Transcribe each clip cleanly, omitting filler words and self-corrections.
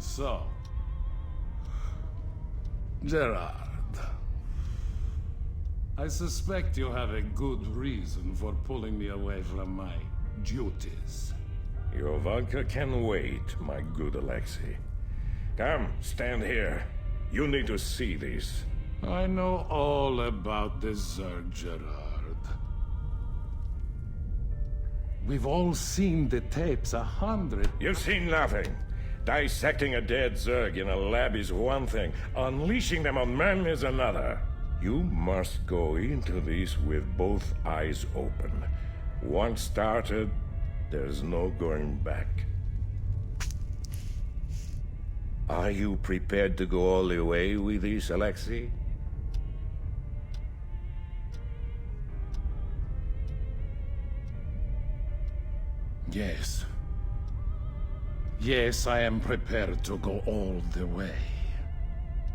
So, Gerard, I suspect you have a good reason for pulling me away from my duties. Your vodka can wait, my good Alexei. Come, stand here. You need to see this. I know all about the Zerg, Gerard. We've all seen the tapes 100... You've seen nothing. Dissecting a dead Zerg in a lab is one thing. Unleashing them on men is another. You must go into this with both eyes open. Once started, there's no going back. Are you prepared to go all the way with this, Alexei? Yes. Yes, I am prepared to go all the way.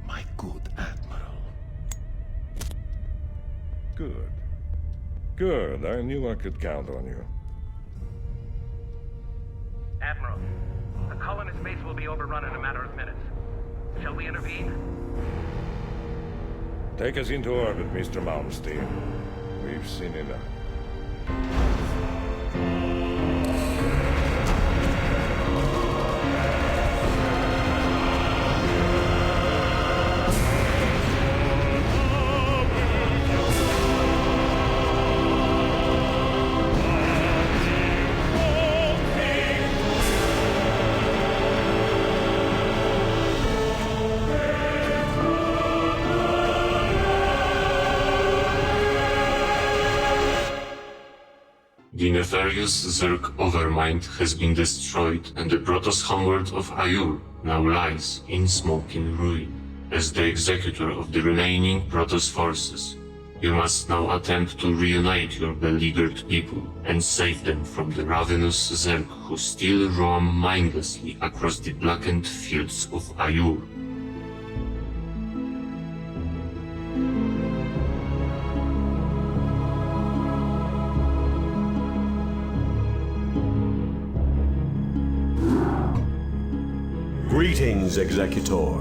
My good Admiral. Good. Good. I knew I could count on you. Admiral, the colonist base will be overrun in a matter of minutes. Shall we intervene? Take us into orbit, Mr. Malmsteen. We've seen enough. The nefarious Zerg overmind has been destroyed, and the Protoss homeworld of Aiur now lies in smoking ruin. As the executor of the remaining Protoss forces, you must now attempt to reunite your beleaguered people and save them from the ravenous Zerg who still roam mindlessly across the blackened fields of Aiur. Greetings, Executor.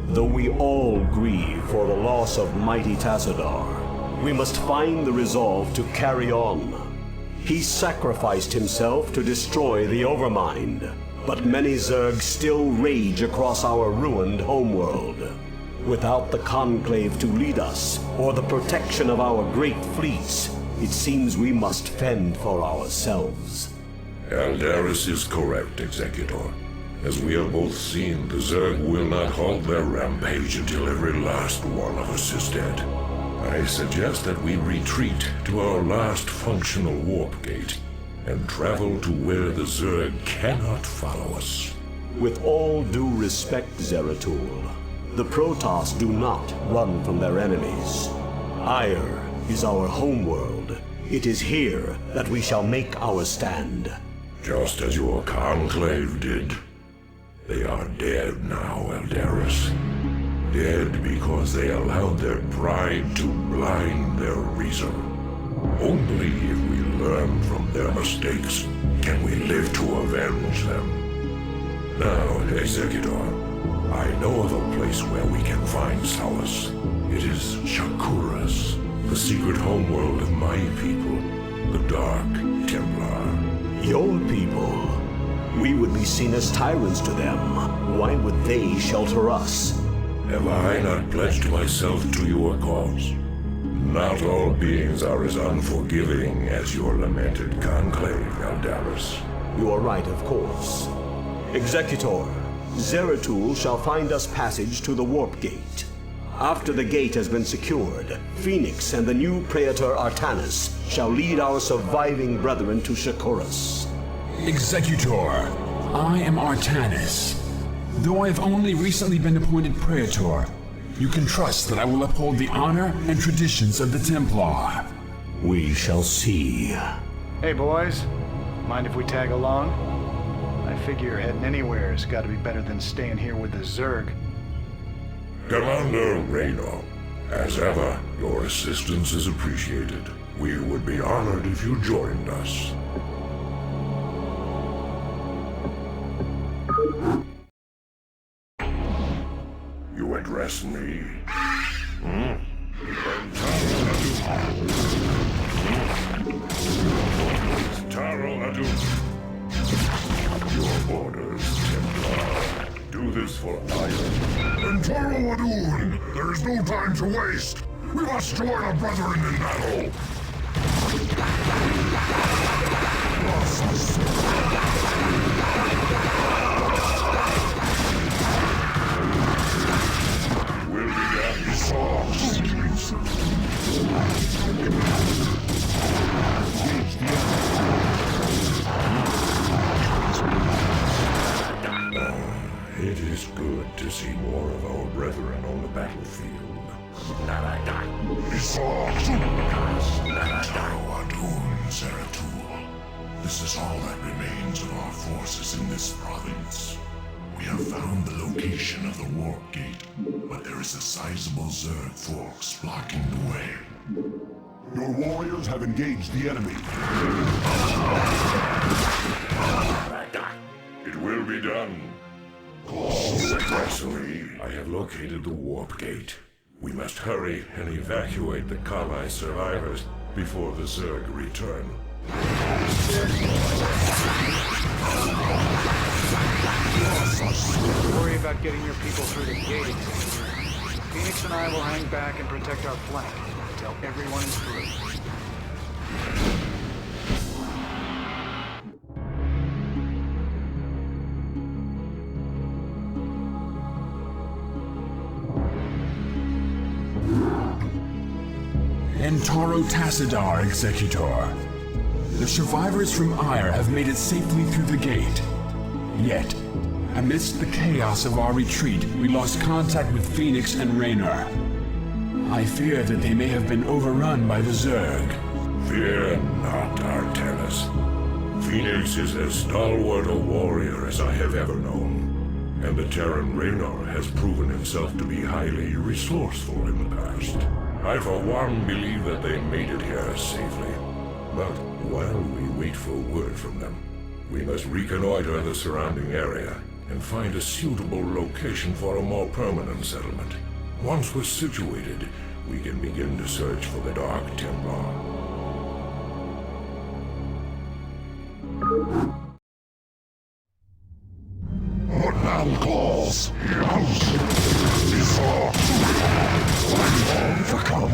Though we all grieve for the loss of mighty Tassadar, we must find the resolve to carry on. He sacrificed himself to destroy the Overmind, but many Zerg still rage across our ruined homeworld. Without the Conclave to lead us, or the protection of our great fleets, it seems we must fend for ourselves. Aldaris is correct, Executor. As we have both seen, the Zerg will not halt their rampage until every last one of us is dead. I suggest that we retreat to our last functional warp gate and travel to where the Zerg cannot follow us. With all due respect, Zeratul, the Protoss do not run from their enemies. Aiur is our homeworld. It is here that we shall make our stand. Just as your Conclave did. They are dead now, Aldaris. Dead because they allowed their pride to blind their reason. Only if we learn from their mistakes can we live to avenge them. Now, Executor, I know of a place where we can find solace. It is Shakuras, the secret homeworld of my people, the Dark Templar. Your people? We would be seen as tyrants to them. Why would they shelter us? Have I not pledged myself to your cause? Not all beings are as unforgiving as your lamented Conclave, Aldaris. You are right, of course. Executor, Zeratul shall find us passage to the Warp Gate. After the gate has been secured, Phoenix and the new Praetor Artanis shall lead our surviving brethren to Shakuras. Executor, I am Artanis. Though I have only recently been appointed Praetor, you can trust that I will uphold the honor and traditions of the Templar. We shall see. Hey boys, mind if we tag along? I figure heading anywhere has got to be better than staying here with the Zerg. Commander Reyno, as ever, your assistance is appreciated. We would be honored if you joined us. address me. Taro Adun. Your orders, Templar. Do this for Aiur. Taro Adun! There is no time to waste! We must join our brethren in battle! Will be done. It is good to see more of our brethren on the battlefield. This is all that remains of our forces in this province. We have found the location of the warp gate, but there is a sizable Zerg force blocking the way. Your warriors have engaged the enemy. It will be done. Successfully, I have located the warp gate. We must hurry and evacuate the colonized survivors before the Zerg return. Don't worry about getting your people through the gate. Phoenix and I will hang back and protect our flank until everyone is through. Entaro Tassadar, Executor. The survivors from Aiur have made it safely through the gate. Yet, amidst the chaos of our retreat, we lost contact with Phoenix and Raynor. I fear that they may have been overrun by the Zerg. Fear not, Artanis. Phoenix is as stalwart a warrior as I have ever known. And the Terran Raynor has proven himself to be highly resourceful in the past. I for one believe that they made it here safely. But while we wait for word from them, we must reconnoiter the surrounding area and find a suitable location for a more permanent settlement. Once we're situated, we can begin to search for the Dark Templar. What now calls out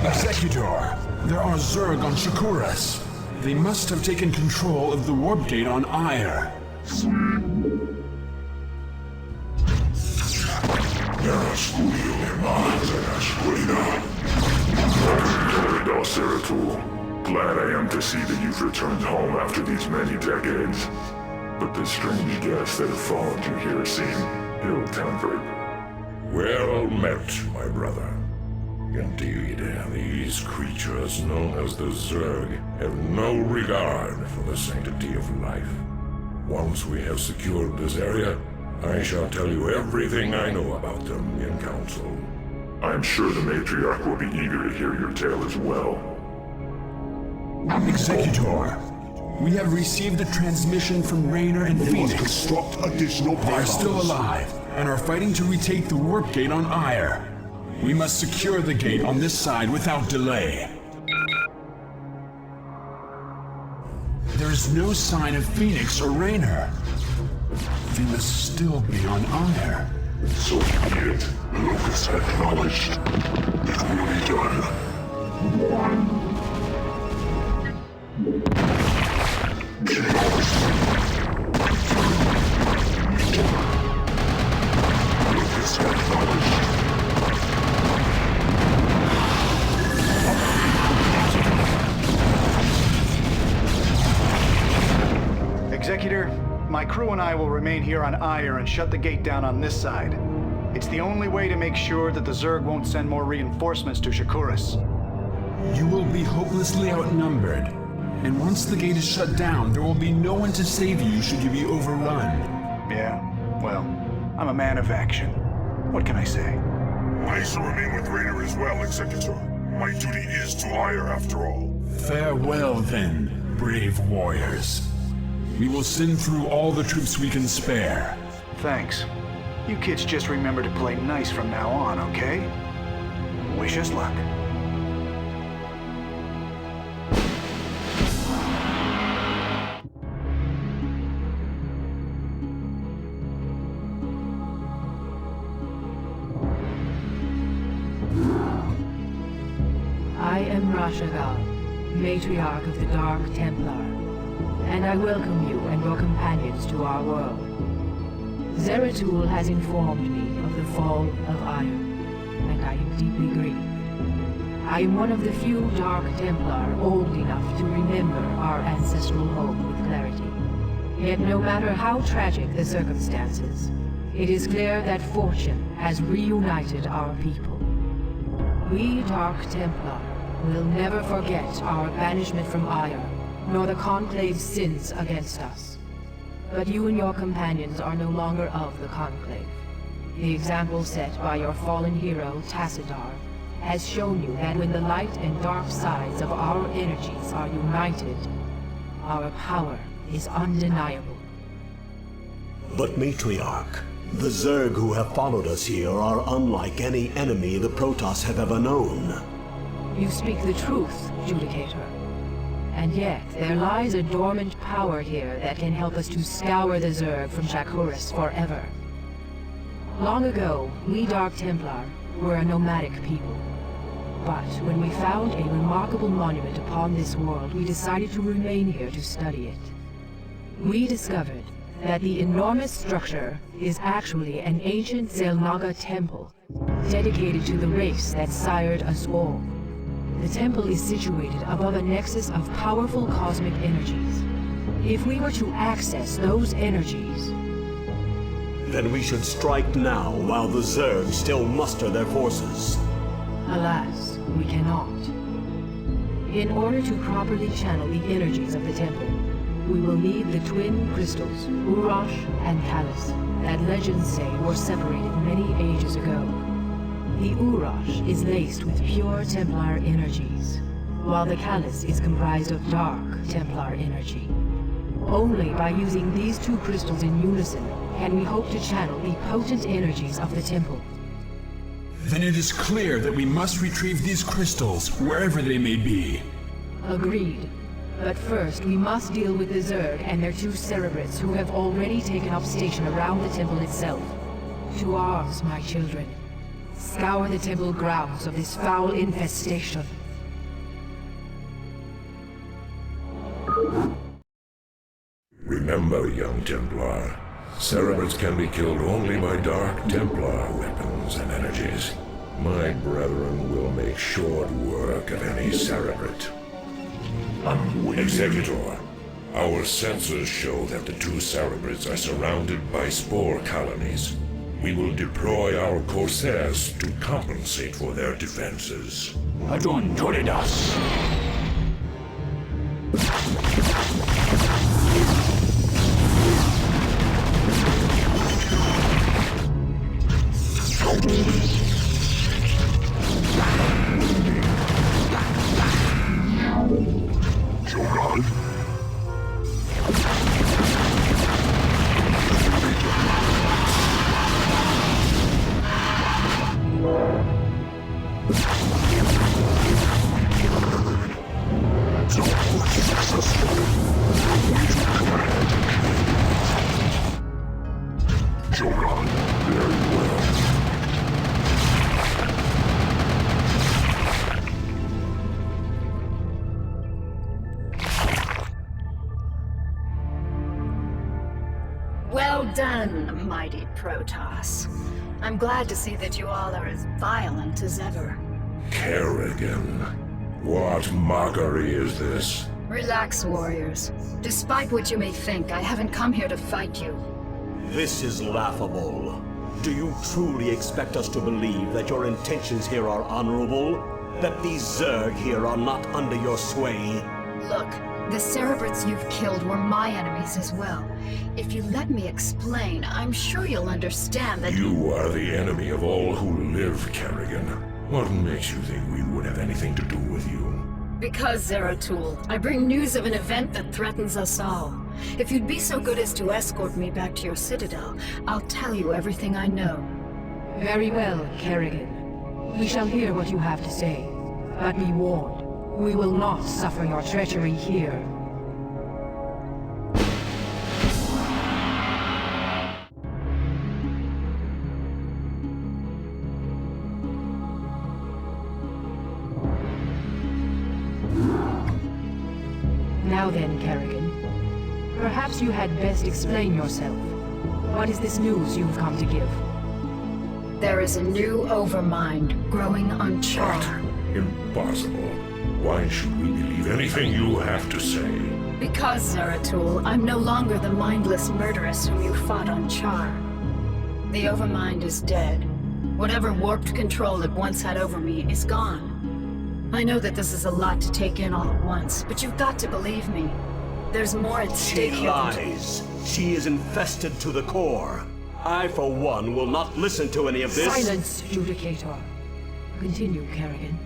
Executor, there are Zerg on Shakuras. They must have taken control of the warp gate on Aiur. Glad I am to see that you've returned home after these many decades. But the strange guests that have followed you here seem ill-tempered. Well met, my brother. Indeed, these creatures known as the Zerg have no regard for the sanctity of life. Once we have secured this area, I shall tell you everything I know about them in council. I'm sure the Matriarch will be eager to hear your tale as well. Executor, we have received a transmission from Raynor and Phoenix. Construct additional They are still alive and are fighting to retake the warp gate on Aiur. We must secure the gate on this side without delay. There's no sign of Phoenix or Raynor. They must still be on Aiur. So be it. Lucas acknowledged. It will be done. Lucas acknowledged. Executor, my crew and I will remain here on Aiur and shut the gate down on this side. It's the only way to make sure that the Zerg won't send more reinforcements to Shakuras. You will be hopelessly outnumbered. And once the gate is shut down, there will be no one to save you should you be overrun. Yeah, well, I'm a man of action. What can I say? I shall remain with Raynor as well, Executor. My duty is to Aiur after all. Farewell then, brave warriors. We will send through all the troops we can spare. Thanks. You kids just remember to play nice from now on, okay? Wish us luck. I am Rashagal, matriarch of the Dark Templar, and I welcome you and your companions to our world. Zeratul has informed me of the fall of Aiur, and I am deeply grieved. I am one of the few Dark Templar old enough to remember our ancestral home with clarity. Yet no matter how tragic the circumstances, it is clear that fortune has reunited our people. We Dark Templar will never forget our banishment from Aiur, nor the Conclave's sins against us. But you and your companions are no longer of the Conclave. The example set by your fallen hero, Tassadar, has shown you that when the light and dark sides of our energies are united, our power is undeniable. But Matriarch, the Zerg who have followed us here are unlike any enemy the Protoss have ever known. You speak the truth, Judicator. And yet, there lies a dormant power here that can help us to scour the Zerg from Shakuras forever. Long ago, we Dark Templar were a nomadic people. But when we found a remarkable monument upon this world, we decided to remain here to study it. We discovered that the enormous structure is actually an ancient Xel'Naga temple, dedicated to the race that sired us all. The temple is situated above a nexus of powerful cosmic energies. If we were to access those energies... Then we should strike now while the Zerg still muster their forces. Alas, we cannot. In order to properly channel the energies of the temple, we will need the twin crystals, Uraj and Callus, that legends say were separated many ages ago. The Uraj is laced with pure Templar energies, while the Callus is comprised of dark Templar energy. Only by using these two crystals in unison can we hope to channel the potent energies of the temple. Then it is clear that we must retrieve these crystals, wherever they may be. Agreed. But first, we must deal with the Zerg and their two Cerebrates who have already taken up station around the temple itself. To arms, my children. Scour the temple grounds of this foul infestation. Remember, young Templar, Cerebrates can be killed only by Dark Templar weapons and energies. My brethren will make short work of any Cerebrate. Executor, our sensors show that the two Cerebrates are surrounded by spore colonies. We will deploy our Corsairs to compensate for their defenses. Adon Toridas! Well done, mighty Protoss. I'm glad to see that you all are as violent as ever. Kerrigan, what mockery is this? Relax, warriors. Despite what you may think, I haven't come here to fight you. This is laughable. Do you truly expect us to believe that your intentions here are honorable? That these Zerg here are not under your sway? Look, the Cerebrates you've killed were my enemies as well. If you let me explain, I'm sure you'll understand that— You are the enemy of all who live, Kerrigan. What makes you think we would have anything to do with you? Because, Zeratul, I bring news of an event that threatens us all. If you'd be so good as to escort me back to your citadel, I'll tell you everything I know. Very well, Kerrigan. We shall hear what you have to say. But be warned, we will not suffer your treachery here. Now then, Kerrigan. Perhaps you had best explain yourself. What is this news you've come to give? There is a new overmind growing on Char. What? Impossible. Why should we believe anything you have to say? Because, Zeratul, I'm no longer the mindless murderess whom you fought on Char. The overmind is dead. Whatever warped control it once had over me is gone. I know that this is a lot to take in all at once, but you've got to believe me. There's more at stake She here. lies. She is infested to the core. I, for one, will not listen to any of this. Silence, Judicator. Continue, Kerrigan.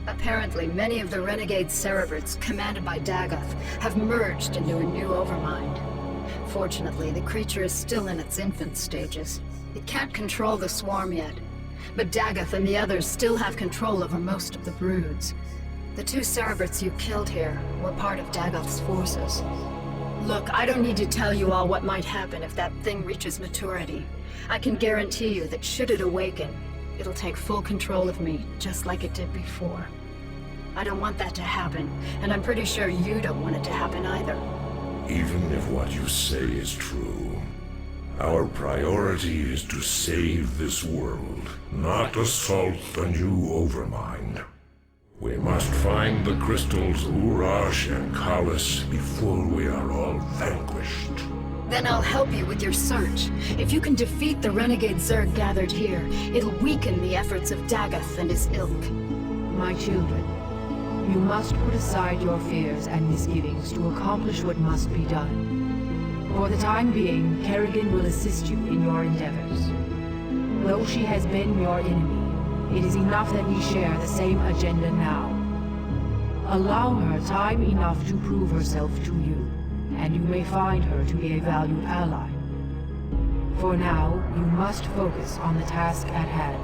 Apparently, many of the renegade Cerebrats, commanded by Dagoth, have merged into a new overmind. Fortunately, the creature is still in its infant stages. It can't control the swarm yet, but Dagoth and the others still have control over most of the broods. The 2 Cerebrats you killed here were part of Dagoth's forces. Look, I don't need to tell you all what might happen if that thing reaches maturity. I can guarantee you that should it awaken, it'll take full control of me, just like it did before. I don't want that to happen, and I'm pretty sure you don't want it to happen either. Even if what you say is true, our priority is to save this world, not assault the new Overmind. We must find the crystals Uraj and Kalis before we are all vanquished. Then I'll help you with your search. If you can defeat the renegade Zerg gathered here, it'll weaken the efforts of Dagoth and his ilk. My children, you must put aside your fears and misgivings to accomplish what must be done. For the time being, Kerrigan will assist you in your endeavors. Though she has been your enemy, it is enough that we share the same agenda now. Allow her time enough to prove herself to you, and you may find her to be a valued ally. For now, you must focus on the task at hand.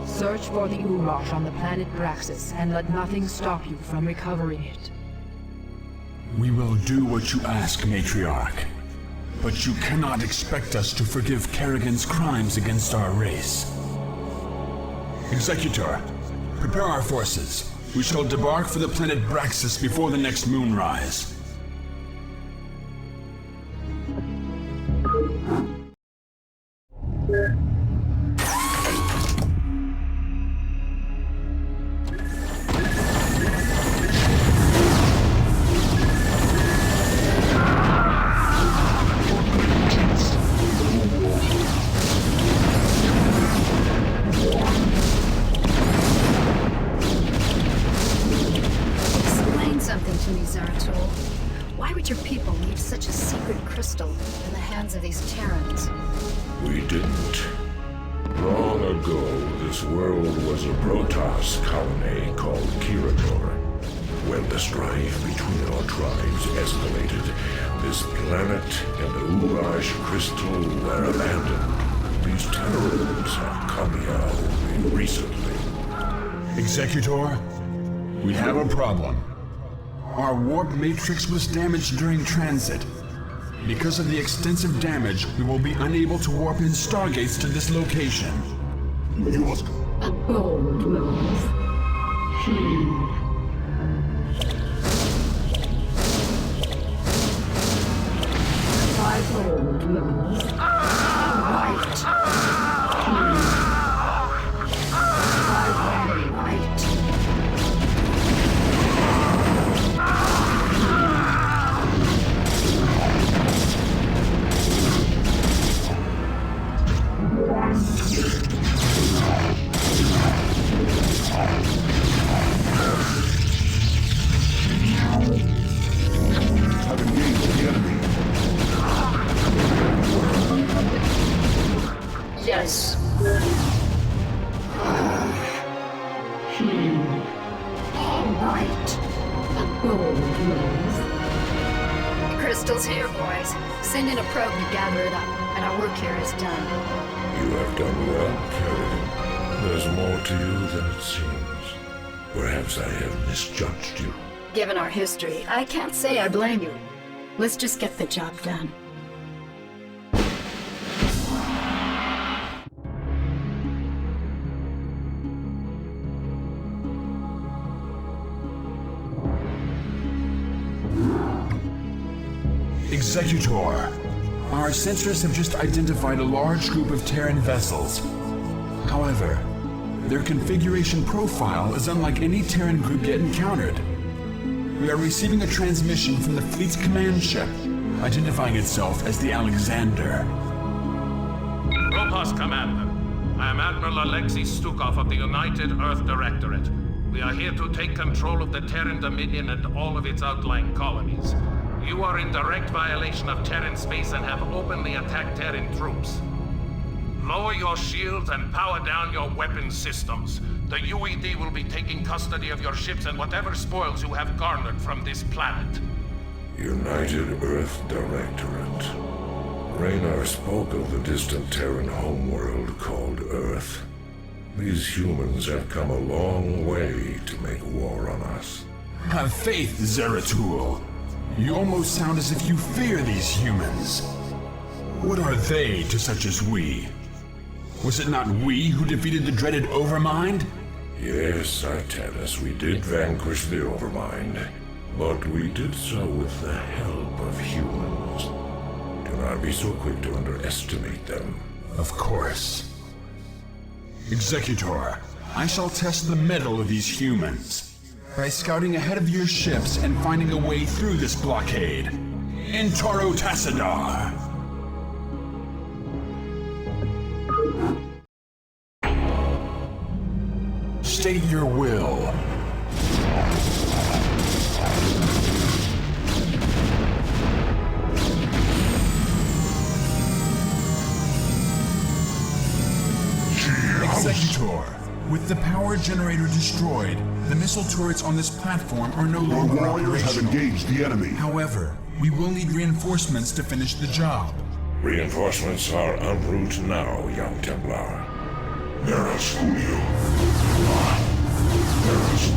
Search for the Uraj on the planet Braxis, and let nothing stop you from recovering it. We will do what you ask, Matriarch. But you cannot expect us to forgive Kerrigan's crimes against our race. Executor, prepare our forces. We shall debark for the planet Braxis before the next moonrise. We didn't. Long ago, this world was a Protoss colony called Kirador. When the strife between our tribes escalated, this planet and the Uraj crystal were abandoned. These terrors have come here only recently. Executor, we have a problem. Our warp matrix was damaged during transit. Because of the extensive damage, we will be unable to warp in stargates to this location. A bold move. A bold move. Yes. All right. The crystal's here, boys. Send in a probe to gather it up, and our work here is done. You have done well, Kerrigan. There's more to you than it seems. Perhaps I have misjudged you. Given our history, I can't say I blame you. Let's just get the job done. Executor, our sensors have just identified a large group of Terran vessels. However, their configuration profile is unlike any Terran group yet encountered. We are receiving a transmission from the fleet's command ship, identifying itself as the Alexander. Protoss Commander, I am Admiral Alexei Stukov of the United Earth Directorate. We are here to take control of the Terran Dominion and all of its outlying colonies. You are in direct violation of Terran space and have openly attacked Terran troops. Lower your shields and power down your weapon systems. The UED will be taking custody of your ships and whatever spoils you have garnered from this planet. United Earth Directorate. Raynar spoke of the distant Terran homeworld called Earth. These humans have come a long way to make war on us. Have faith, Zeratul. You almost sound as if you fear these humans. What are they to such as we? Was it not we who defeated the dreaded Overmind? Yes, Artanis, we did vanquish the Overmind. But we did so with the help of humans. Do not be so quick to underestimate them. Of course. Executor, I shall test the mettle of these humans by scouting ahead of your ships and finding a way through this blockade. In Toro Tassadar! State your will. Executor, with the power generator destroyed, the missile turrets on this platform are no longer Our warriors have operational. engaged the enemy. However, we will need reinforcements to finish the job. Reinforcements are en route now, young Templar. Neras Julio. Neras.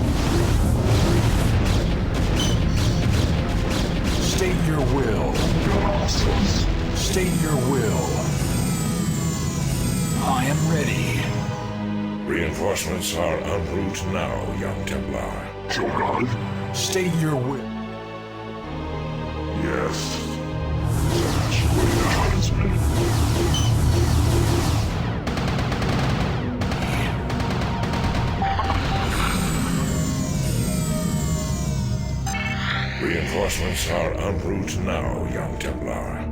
State your will. State your will. I am ready. Reinforcements are en route now, young Templar. Shogun? State your will. Yes. That's what happens, man. Reinforcements are en route now, young Templar.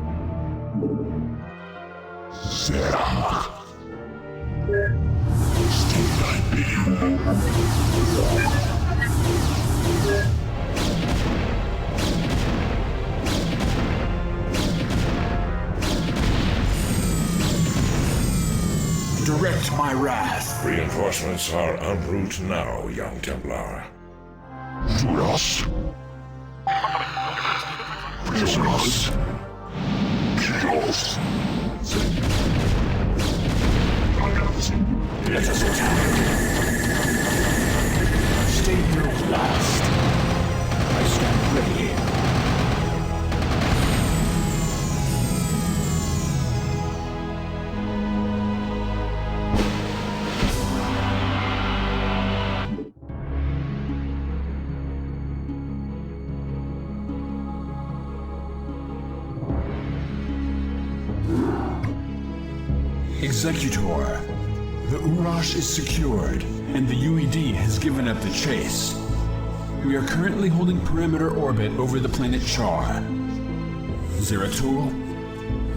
Zerach. Still I bid you. Direct my wrath. Reinforcements are en route now, young Templar. Duras. Prisoners. Kills. Let us attack. State your last. I stand ready. Executor, the Uraj is secured, and the UED has given up the chase. We are currently holding perimeter orbit over the planet Char. Zeratul,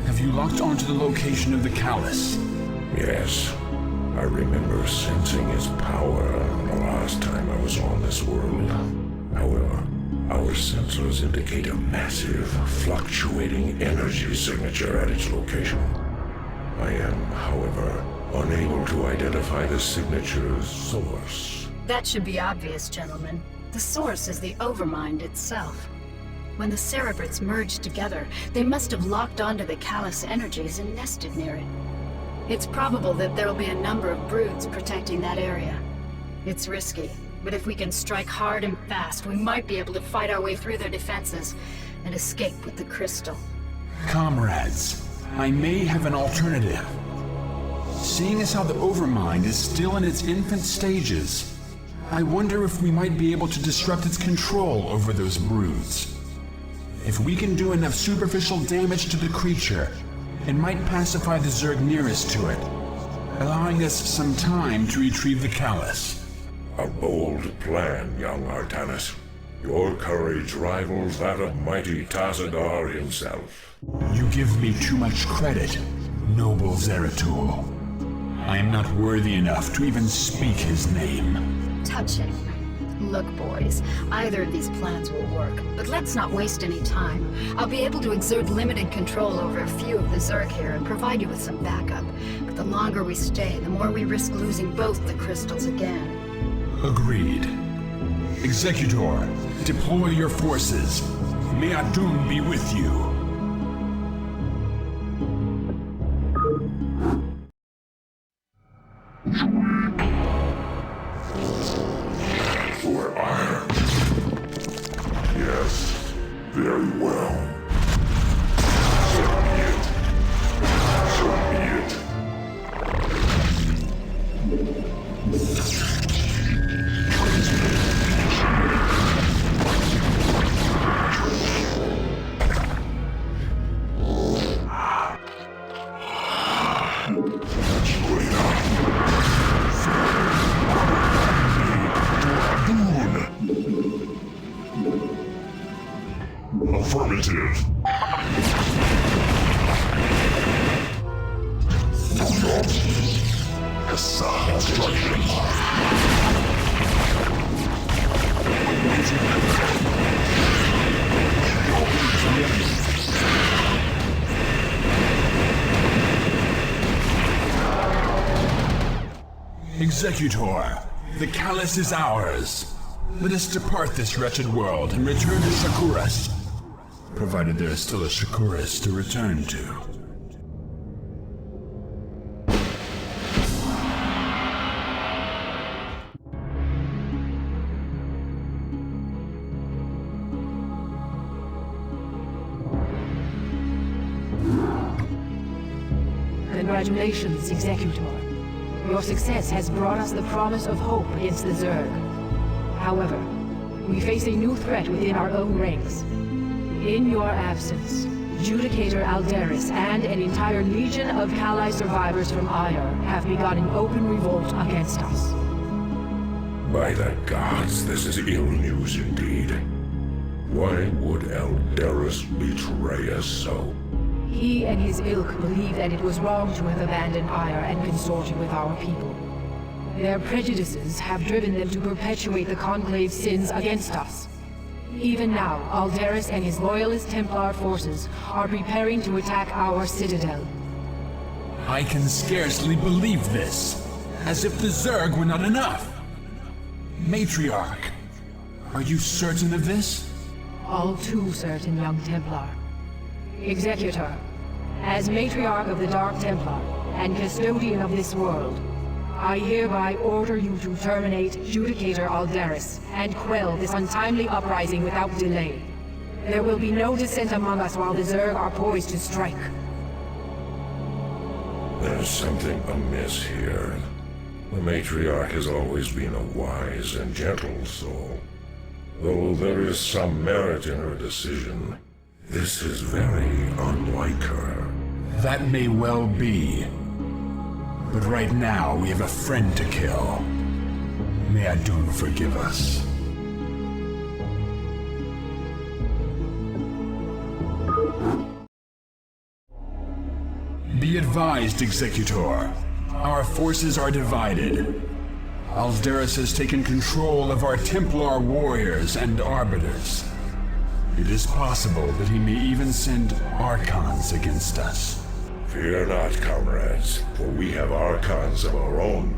have you locked onto the location of the Callus? Yes. I remember sensing his power the last time I was on this world. However, our sensors indicate a massive, fluctuating energy signature at its location. I am, however, unable to identify the signature's source. That should be obvious, gentlemen. The source is the Overmind itself. When the Cerebrates merged together, they must have locked onto the callous energies and nested near it. It's probable that there'll be a number of broods protecting that area. It's risky, but if we can strike hard and fast, we might be able to fight our way through their defenses and escape with the crystal. Comrades, I may have an alternative. Seeing as how the Overmind is still in its infant stages, I wonder if we might be able to disrupt its control over those broods. If we can do enough superficial damage to the creature, it might pacify the Zerg nearest to it, allowing us some time to retrieve the Callus. A bold plan, young Artanis. Your courage rivals that of mighty Tazadar himself. You give me too much credit, noble Zeratul. I am not worthy enough to even speak his name. Touching. Look, boys, either of these plans will work, but let's not waste any time. I'll be able to exert limited control over a few of the Zerg here and provide you with some backup. But the longer we stay, the more we risk losing both the crystals again. Agreed. Executor, deploy your forces. May Adun be with you. For Aiur. Yes, very well. So be it. So be it. Affirmative. Construction. Executor, the Callus is ours. Let us depart this wretched world and return to Shakuras. Provided there is still a Shakuras to return to. Congratulations, Executor. Your success has brought us the promise of hope against the Zerg. However, we face a new threat within our own ranks. In your absence, Judicator Aldaris and an entire legion of Kali survivors from Aiur have begun an open revolt against us. By the gods, this is ill news indeed. Why would Aldaris betray us so? He and his ilk believe that it was wrong to have abandoned Aiur and consorted with our people. Their prejudices have driven them to perpetuate the Conclave's sins against us. Even now, Aldaris and his loyalist Templar forces are preparing to attack our citadel. I can scarcely believe this. As if the Zerg were not enough. Matriarch, are you certain of this? All too certain, young Templar. Executor, as Matriarch of the Dark Templar and Custodian of this world, I hereby order you to terminate Judicator Aldaris and quell this untimely uprising without delay. There will be no dissent among us while the Zerg are poised to strike. There's something amiss here. The Matriarch has always been a wise and gentle soul. Though there is some merit in her decision, this is very unlike her. That may well be. But right now, we have a friend to kill. May Adun forgive us. Be advised, Executor. Our forces are divided. Aldaris has taken control of our Templar warriors and arbiters. It is possible that he may even send Archons against us. Fear not, comrades, for we have Archons of our own.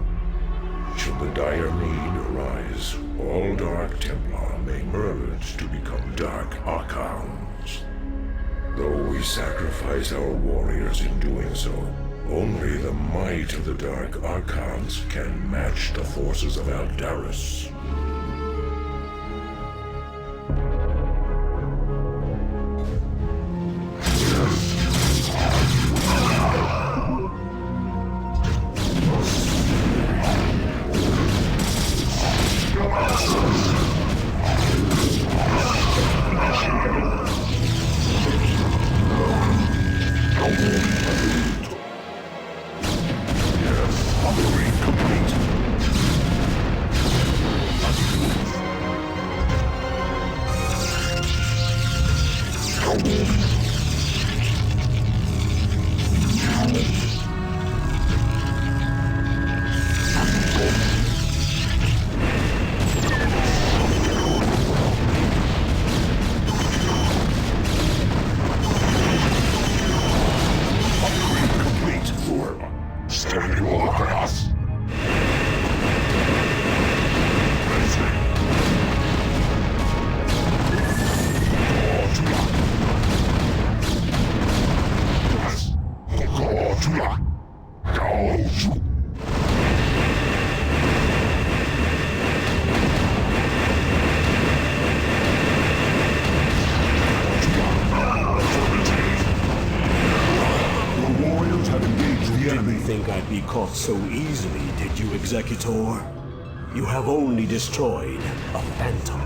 Should the dire need arise, all Dark Templar may merge to become Dark Archons. Though we sacrifice our warriors in doing so, only the might of the Dark Archons can match the forces of Eldaris. Caught so easily, did you, Executor? You have only destroyed a phantom.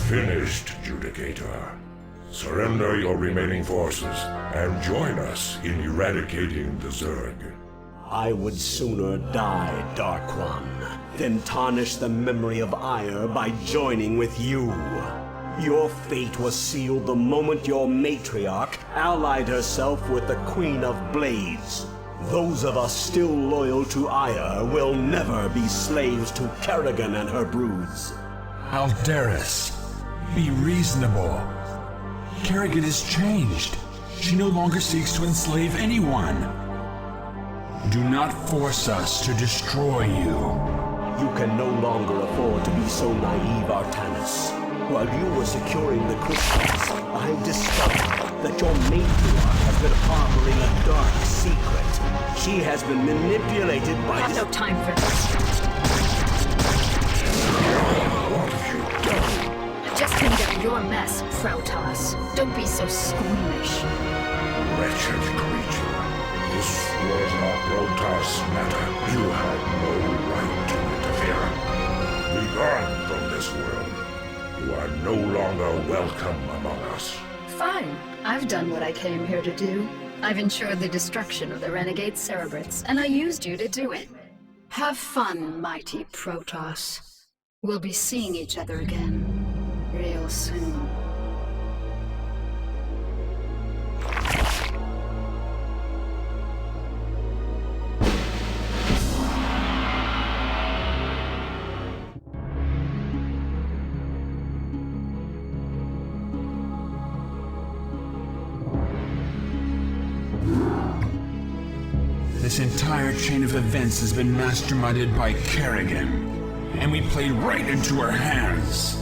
Finished, Judicator. Surrender your remaining forces and join us in eradicating the Zerg. I would sooner die, Dark One, than tarnish the memory of Aiur by joining with you. Your fate was sealed the moment your matriarch allied herself with the Queen of Blades. Those of us still loyal to Aiur will never be slaves to Kerrigan and her broods. Aldaris, be reasonable. Kerrigan has changed. She no longer seeks to enslave anyone. Do not force us to destroy you. You can no longer afford to be so naive, Artanis. While you were securing the crystals, I discovered that your matriarch has been harboring a dark secret. She has been manipulated by I have no time for this. What have you done? Just cleaned up your mess, Protoss. Don't be so squeamish. Wretched creature. This was a Protoss matter. You had no right to interfere. Be gone from this world. You are no longer welcome among us. Fine. I've done what I came here to do. I've ensured the destruction of the renegade Cerebrits, and I used you to do it. Have fun, mighty Protoss. We'll be seeing each other again real soon. This entire chain of events has been masterminded by Kerrigan, and we played right into her hands.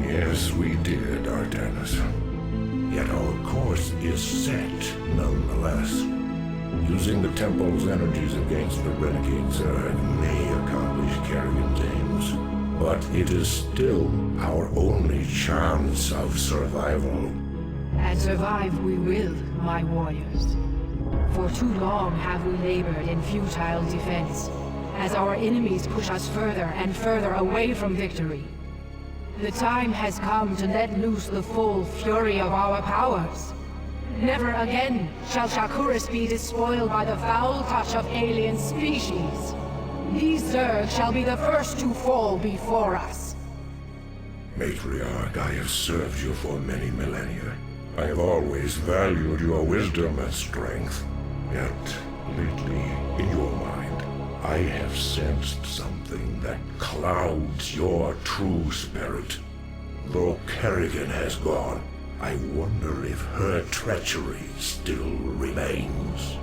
Yes, we did, Artanis. Yet our course is set, nonetheless. Using the Temple's energies against the renegade Zerg may accomplish Kerrigan's aims, but it is still our only chance of survival. And survive we will, my warriors. For too long have we labored in futile defense, as our enemies push us further and further away from victory. The time has come to let loose the full fury of our powers. Never again shall Shakuras be despoiled by the foul touch of alien species. These Zerg shall be the first to fall before us. Matriarch, I have served you for many millennia. I have always valued your wisdom and strength. Yet, lately, in your mind, I have sensed something that clouds your true spirit. Though Kerrigan has gone, I wonder if her treachery still remains.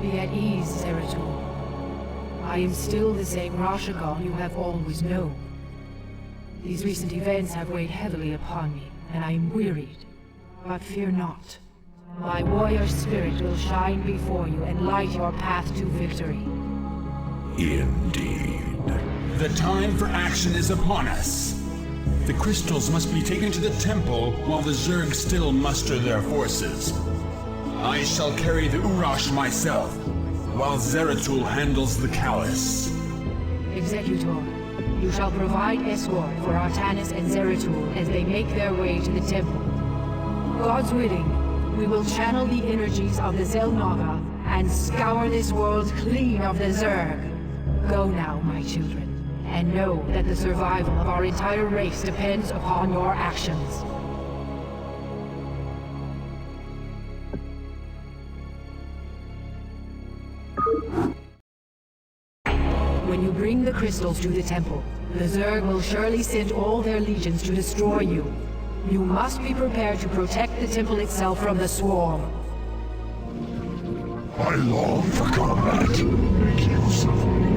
Be at ease, Zeratul. I am still the same Rashagal you have always known. These recent events have weighed heavily upon me, and I am wearied. But fear not. My warrior spirit will shine before you and light your path to victory. Indeed. The time for action is upon us. The crystals must be taken to the temple while the Zerg still muster their forces. I shall carry the Uraj myself, while Zeratul handles the Callus. Executor, you shall provide escort for Artanis and Zeratul as they make their way to the temple. God's willing, we will channel the energies of the Xel'Naga and scour this world clean of the Zerg. Go now, my children, and know that the survival of our entire race depends upon your actions. When you bring the crystals to the temple, the Zerg will surely send all their legions to destroy you. You must be prepared to protect the temple itself from the swarm. I long for combat. Make use of me.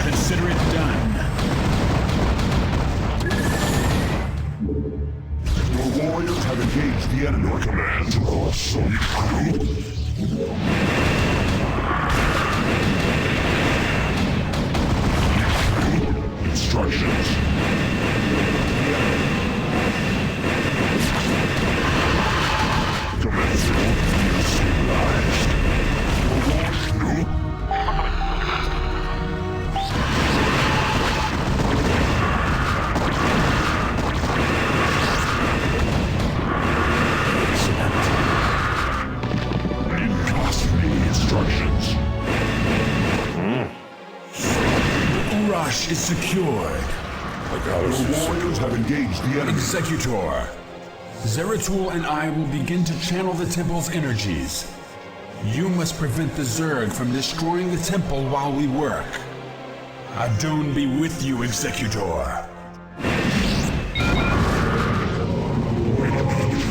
Consider it done. Your warriors have engaged the enemy. Your command to our solid crew. Instructions. Commence your civilized. Instructions. Uraj is secured. Your warriors have engaged the enemy. Executor. Zeratul and I will begin to channel the temple's energies. You must prevent the Zerg from destroying the temple while we work. Adon be with you, Executor.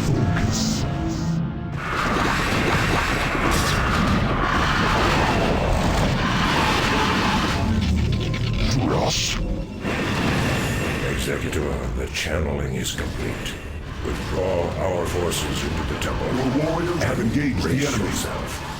Focus. To us. Executor, the channeling is complete. Withdraw our forces into the temple. Your warriors have engaged the Brace enemy. yourself.